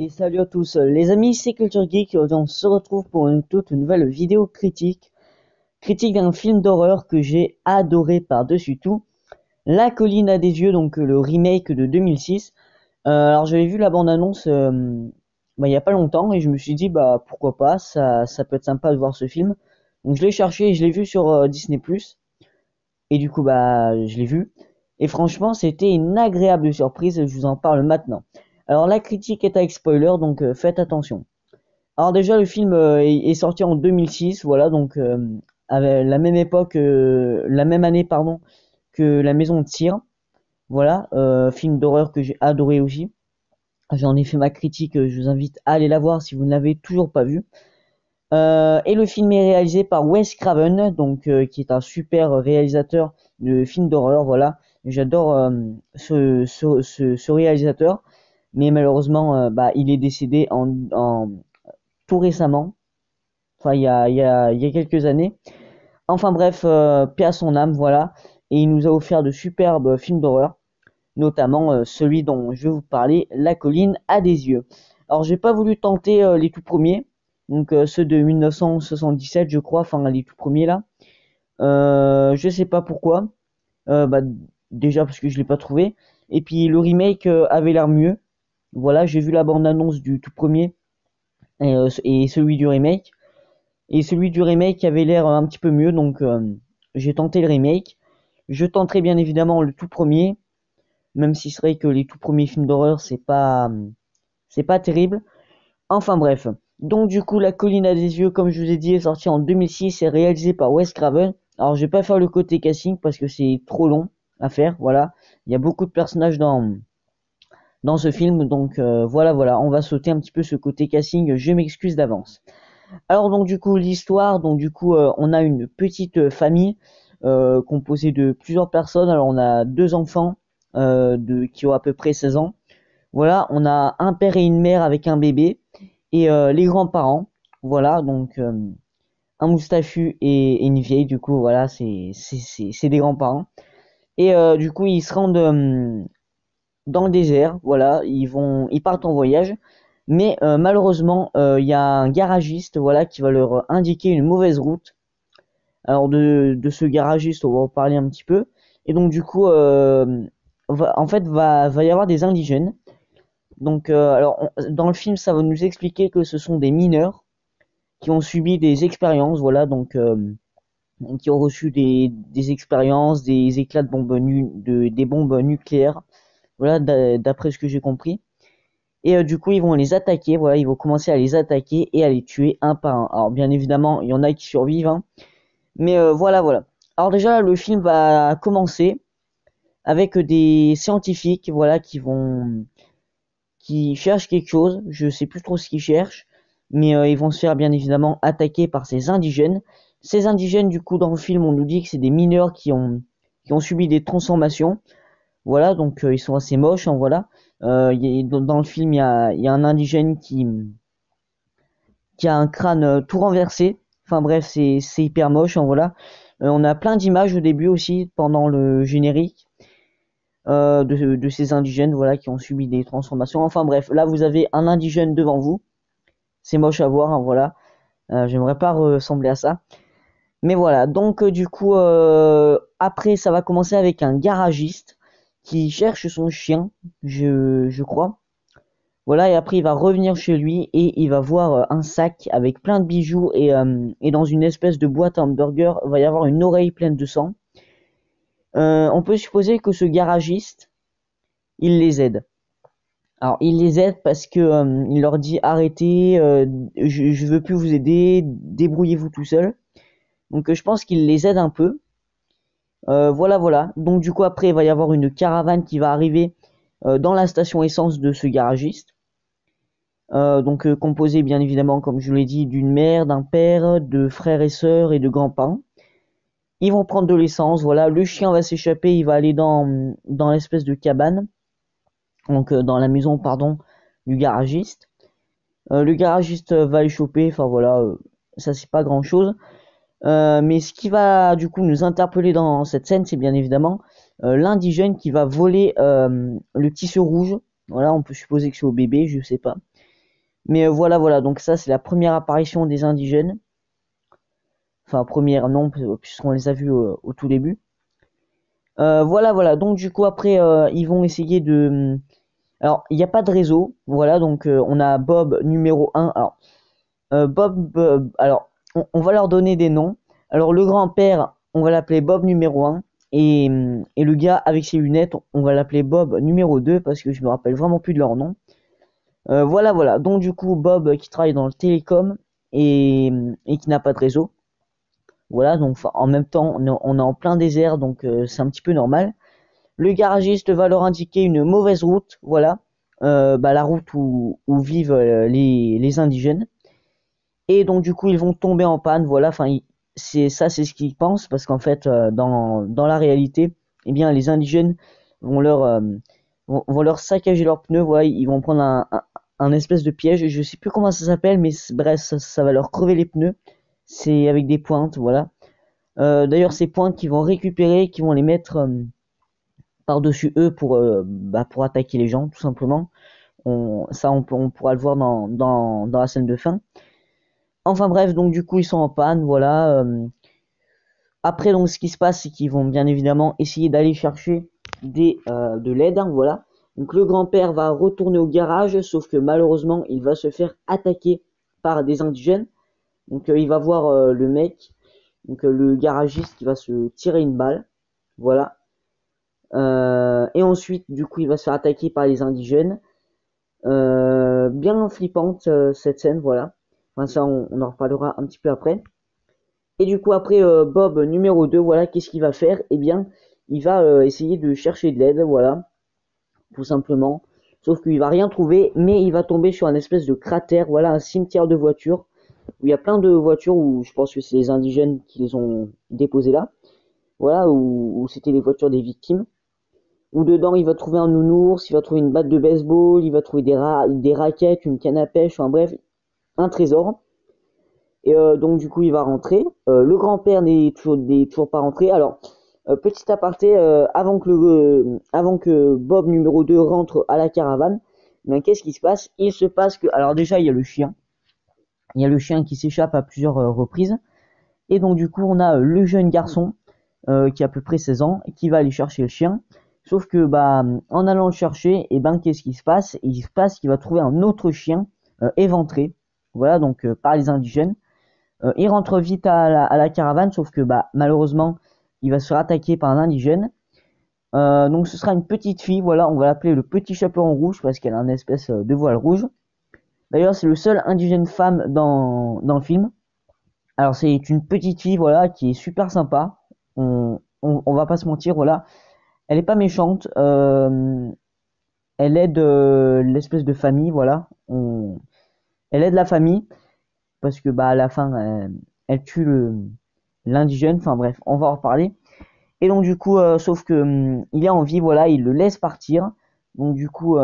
Et salut à tous, les amis, c'est Culture Geek. On se retrouve pour une toute nouvelle vidéo critique d'un film d'horreur que j'ai adoré par-dessus tout, La colline à des yeux, donc le remake de 2006. Alors j'avais vu la bande-annonce il y a pas longtemps et je me suis dit bah pourquoi pas, ça peut être sympa de voir ce film. Donc je l'ai cherché et je l'ai vu sur Disney+. Et du coup bah je l'ai vu. Et franchement c'était une agréable surprise, je vous en parle maintenant. Alors la critique est avec spoiler, donc faites attention. Alors déjà le film est sorti en 2006, voilà, donc à la même époque, la même année pardon, que La Maison de Cire, voilà, film d'horreur que j'ai adoré aussi. J'en ai fait ma critique, je vous invite à aller la voir si vous ne l'avez toujours pas vu. Et le film est réalisé par Wes Craven, donc qui est un super réalisateur de films d'horreur, voilà. J'adore ce réalisateur, mais malheureusement, bah, il est décédé tout récemment, enfin il y a quelques années. Enfin bref, paix à son âme, voilà. Et il nous a offert de superbes films d'horreur, notamment celui dont je vais vous parler, La colline à des yeux. Alors j'ai pas voulu tenter les tout premiers, donc ceux de 1977 je crois, enfin les tout premiers là. Je sais pas pourquoi. Bah, déjà parce que je l'ai pas trouvé. Et puis le remake avait l'air mieux. Voilà, j'ai vu la bande-annonce du tout premier et celui du remake. Et celui du remake avait l'air un petit peu mieux, donc j'ai tenté le remake. Je tenterai bien évidemment le tout premier, même si c'est vrai que les tout premiers films d'horreur, c'est pas terrible. Enfin bref. Donc du coup, La colline à des yeux, comme je vous ai dit, est sorti en 2006 et réalisé par Wes Craven. Alors je vais pas faire le côté casting parce que c'est trop long à faire, voilà. Il y a beaucoup de personnages dans ce film, donc voilà, on va sauter un petit peu ce côté casting, je m'excuse d'avance. Alors donc du coup l'histoire, donc du coup on a une petite famille composée de plusieurs personnes. Alors on a deux enfants qui ont à peu près 16 ans. Voilà, on a un père et une mère avec un bébé et les grands-parents. Voilà, donc un moustachu et une vieille. Du coup voilà, c'est des grands-parents. Et du coup ils se rendent dans le désert. Voilà, ils partent en voyage. Mais malheureusement, il y a un garagiste, voilà, qui va leur indiquer une mauvaise route. Alors de ce garagiste, on va en parler un petit peu. Et donc du coup, en fait, va y avoir des indigènes. Donc, alors dans le film, ça va nous expliquer que ce sont des mineurs qui ont subi des expériences, voilà, donc qui ont reçu des expériences, des éclats de bombes des bombes nucléaires, voilà, d'après ce que j'ai compris. Et du coup, ils vont les attaquer, voilà, ils vont commencer à les attaquer et à les tuer un par un. Alors, bien évidemment, il y en a qui survivent, hein, mais voilà. Alors déjà, le film va commencer avec des scientifiques, voilà, qui cherchent quelque chose. Je sais plus trop ce qu'ils cherchent, mais ils vont se faire bien évidemment attaquer par ces indigènes. Ces indigènes, du coup, dans le film, on nous dit que c'est des mineurs qui ont subi des transformations. Voilà, donc ils sont assez moches, hein, voilà. Dans le film, il y a un indigène qui a un crâne tout renversé. Enfin bref, c'est hyper moche, hein, voilà. On a plein d'images au début aussi, pendant le générique, de ces indigènes, voilà, qui ont subi des transformations. Enfin bref, là vous avez un indigène devant vous. C'est moche à voir, hein, voilà. J'aimerais pas ressembler à ça. Mais voilà, donc du coup, après ça va commencer avec un garagiste qui cherche son chien, je crois. Voilà, et après il va revenir chez lui et il va voir un sac avec plein de bijoux et dans une espèce de boîte à hamburger, il va y avoir une oreille pleine de sang. On peut supposer que ce garagiste, il les aide. Alors il les aide parce que il leur dit arrêtez, je veux plus vous aider, débrouillez-vous tout seul. Donc je pense qu'il les aide un peu. Voilà. Donc du coup après il va y avoir une caravane qui va arriver dans la station essence de ce garagiste. Donc composé bien évidemment, comme je l'ai dit, d'une mère, d'un père, de frères et sœurs et de grands-parents. Ils vont prendre de l'essence, voilà, le chien va s'échapper, il va aller dans l'espèce de cabane, donc dans la maison, pardon, du garagiste. Le garagiste va le choper, enfin voilà, ça c'est pas grand-chose. Mais ce qui va du coup nous interpeller dans cette scène, c'est bien évidemment l'indigène qui va voler le tissu rouge. Voilà, on peut supposer que c'est au bébé, je sais pas. Mais voilà, voilà, donc ça c'est la première apparition des indigènes. Enfin, première non, puisqu'on les a vus au tout début. Voilà, voilà, donc du coup après ils vont essayer de... Alors, il n'y a pas de réseau, voilà, donc on a Bob numéro 1. Alors, alors, on va leur donner des noms. Alors, le grand-père, on va l'appeler Bob numéro 1. Et le gars avec ses lunettes, on va l'appeler Bob numéro 2 parce que je me rappelle vraiment plus de leur nom. Voilà, voilà. Donc, du coup, Bob qui travaille dans le télécom et qui n'a pas de réseau. Voilà, donc en même temps, on est en plein désert, donc c'est un petit peu normal. Le garagiste va leur indiquer une mauvaise route, voilà, la route où vivent les indigènes. Et donc du coup ils vont tomber en panne, voilà, enfin c'est ce qu'ils pensent parce qu'en fait dans la réalité, eh bien les indigènes vont vont leur saccager leurs pneus, voilà, ils vont prendre un espèce de piège, je sais plus comment ça s'appelle, mais bref ça va leur crever les pneus, c'est avec des pointes, voilà. D'ailleurs ces pointes qu'ils vont récupérer, qu'ils vont les mettre par-dessus eux pour attaquer les gens tout simplement. On pourra le voir dans la scène de fin. Enfin bref, donc du coup ils sont en panne, voilà. Après donc ce qui se passe, c'est qu'ils vont bien évidemment essayer d'aller chercher de l'aide, hein, voilà. Donc le grand-père va retourner au garage, sauf que malheureusement il va se faire attaquer par des indigènes. Donc il va voir le mec, donc le garagiste qui va se tirer une balle, voilà. Et ensuite du coup il va se faire attaquer par les indigènes. Bien flippante cette scène, voilà. Enfin ça on en reparlera un petit peu après. Et du coup après Bob numéro 2, voilà, qu'est-ce qu'il va faire? Eh bien il va essayer de chercher de l'aide, voilà, tout simplement. Sauf qu'il va rien trouver, mais il va tomber sur un espèce de cratère, voilà, un cimetière de voitures, où il y a plein de voitures, où je pense que c'est les indigènes qui les ont déposées là, voilà, où c'était les voitures des victimes. Où dedans il va trouver un nounours, il va trouver une batte de baseball, il va trouver des raquettes, une canne à pêche, enfin bref, un trésor. Et donc du coup il va rentrer. Le grand-père n'est toujours pas rentré. Alors petit aparté, avant que Bob numéro 2 rentre à la caravane, mais qu'est-ce qui se passe? Il se passe que, alors déjà il y a le chien. Il y a le chien qui s'échappe à plusieurs reprises. Et donc du coup on a le jeune garçon qui a à peu près 16 ans qui va aller chercher le chien. Sauf que bah en allant le chercher, et ben qu'est-ce qui se passe? Il se passe qu'il va trouver un autre chien éventré. Voilà, donc par les indigènes. Il rentre vite à la caravane, sauf que bah malheureusement il va se faire attaquer par un indigène. Donc ce sera une petite fille, voilà, on va l'appeler le petit chaperon rouge parce qu'elle a une espèce de voile rouge. D'ailleurs c'est le seul indigène femme dans le film. Alors c'est une petite fille, voilà, qui est super sympa. On va pas se mentir, voilà. Elle est pas méchante. Elle aide l'espèce de famille, voilà. Elle aide la famille parce que bah à la fin elle tue l'indigène. Enfin bref, on va en reparler. Et donc du coup, sauf que il est en vie, voilà, il le laisse partir. Donc du coup,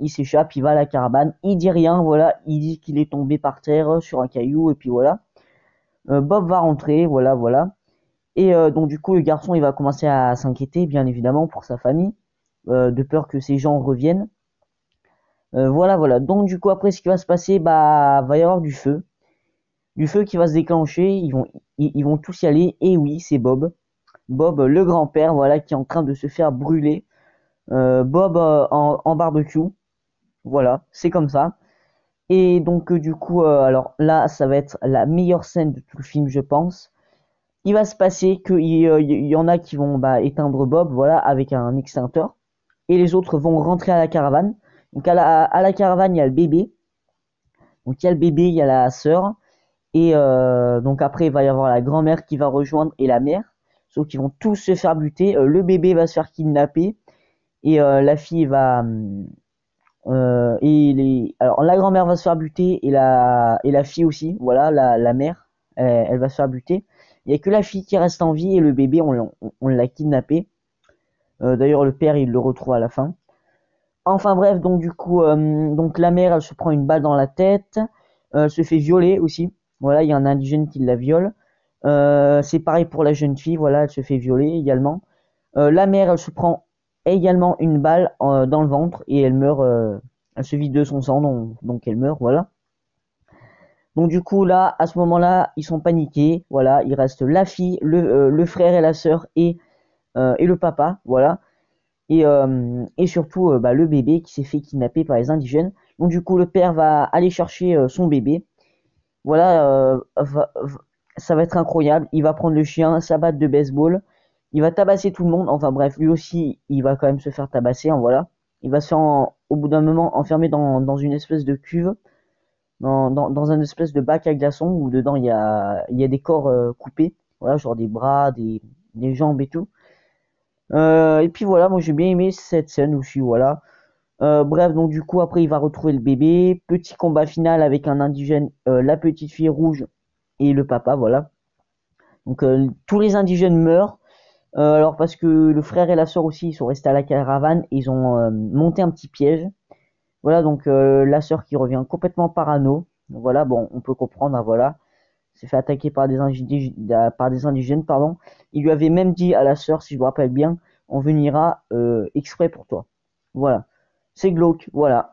il s'échappe, il va à la caravane, il dit rien, voilà, il dit qu'il est tombé par terre sur un caillou et puis voilà. Bob va rentrer, voilà, voilà. Et donc du coup, le garçon, il va commencer à s'inquiéter, bien évidemment, pour sa famille, de peur que ces gens reviennent. Voilà, voilà. Donc du coup, après, ce qui va se passer, bah, va y avoir du feu qui va se déclencher. Ils vont tous y aller. Et oui, c'est Bob. Bob, le grand-père, voilà, qui est en train de se faire brûler. Bob en barbecue. Voilà, c'est comme ça. Et donc du coup, alors là, ça va être la meilleure scène de tout le film, je pense. Il va se passer qu'il y en a qui vont bah, éteindre Bob, voilà, avec un extincteur. Et les autres vont rentrer à la caravane. Donc à la caravane, il y a le bébé. Donc il y a le bébé, il y a la sœur. Et donc après, il va y avoir la grand-mère qui va rejoindre et la mère. Sauf qu'ils vont tous se faire buter. Le bébé va se faire kidnapper. Et la fille va... Alors la grand-mère va se faire buter et la fille aussi. Voilà, la mère, elle va se faire buter. Il n'y a que la fille qui reste en vie et le bébé, on l'a kidnappé. D'ailleurs, le père, il le retrouve à la fin. Enfin bref, donc du coup, donc la mère, elle se prend une balle dans la tête. Elle se fait violer aussi. Voilà, il y a un indigène qui la viole. C'est pareil pour la jeune fille. Voilà, elle se fait violer également. La mère, elle se prend également une balle dans le ventre et elle meurt elle se vide de son sang, donc elle meurt, voilà. Donc du coup là, à ce moment-là, ils sont paniqués, voilà, il reste la fille, le frère et la sœur et le papa, voilà. Et surtout bah, le bébé qui s'est fait kidnapper par les indigènes. Donc du coup le père va aller chercher son bébé. Voilà, ça va être incroyable. Il va prendre le chien, sa batte de baseball. Il va tabasser tout le monde. Enfin bref, lui aussi, il va quand même se faire tabasser. Hein, voilà. Il va se faire, au bout d'un moment, enfermer dans une espèce de cuve, dans un espèce de bac à glaçons où dedans il y a des corps coupés. Voilà, genre des bras, des jambes et tout. Et puis voilà, moi j'ai bien aimé cette scène aussi, voilà. Bref, donc du coup, après, il va retrouver le bébé. Petit combat final avec un indigène, la petite fille rouge et le papa, voilà. Donc tous les indigènes meurent. Alors parce que le frère et la sœur aussi, ils sont restés à la caravane et ils ont monté un petit piège. Voilà, donc la sœur qui revient complètement parano. Voilà, bon, on peut comprendre, hein, voilà. S'est fait attaquer par des indigènes, pardon. Il lui avait même dit à la sœur, si je me rappelle bien, on venira exprès pour toi. Voilà. C'est glauque, voilà.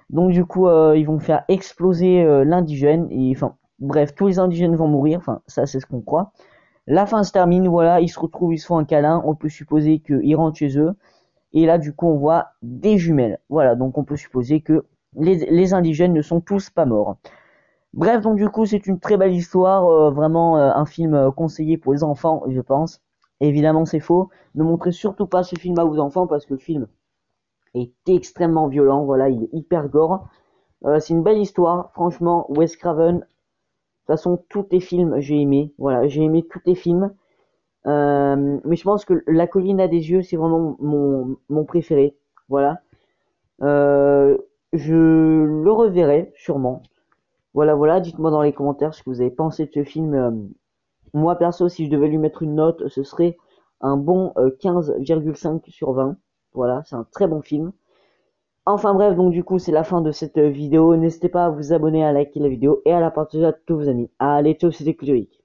Donc du coup, ils vont faire exploser l'indigène. Et enfin, bref, tous les indigènes vont mourir. Enfin, ça, c'est ce qu'on croit. La fin se termine, voilà, ils se retrouvent, ils se font un câlin. On peut supposer qu'ils rentrent chez eux. Et là, du coup, on voit des jumelles. Voilà, donc on peut supposer que les indigènes ne sont tous pas morts. Bref, donc du coup, c'est une très belle histoire. Vraiment un film conseillé pour les enfants, je pense. Évidemment, c'est faux. Ne montrez surtout pas ce film à vos enfants parce que le film est extrêmement violent. Voilà, il est hyper gore. C'est une belle histoire, franchement. Wes Craven, de toute façon, tous les films, j'ai aimé. Voilà, j'ai aimé tous les films. Mais je pense que La colline à des yeux, c'est vraiment mon préféré. Voilà. Euh, je le reverrai, sûrement. Voilà, voilà. Dites-moi dans les commentaires ce que vous avez pensé de ce film. Moi, perso, si je devais lui mettre une note, ce serait un bon 15,5 sur 20. Voilà, c'est un très bon film. Enfin bref, donc du coup, c'est la fin de cette vidéo. N'hésitez pas à vous abonner, à liker la vidéo et à la partager à tous vos amis. Allez, ciao, c'était Cléric.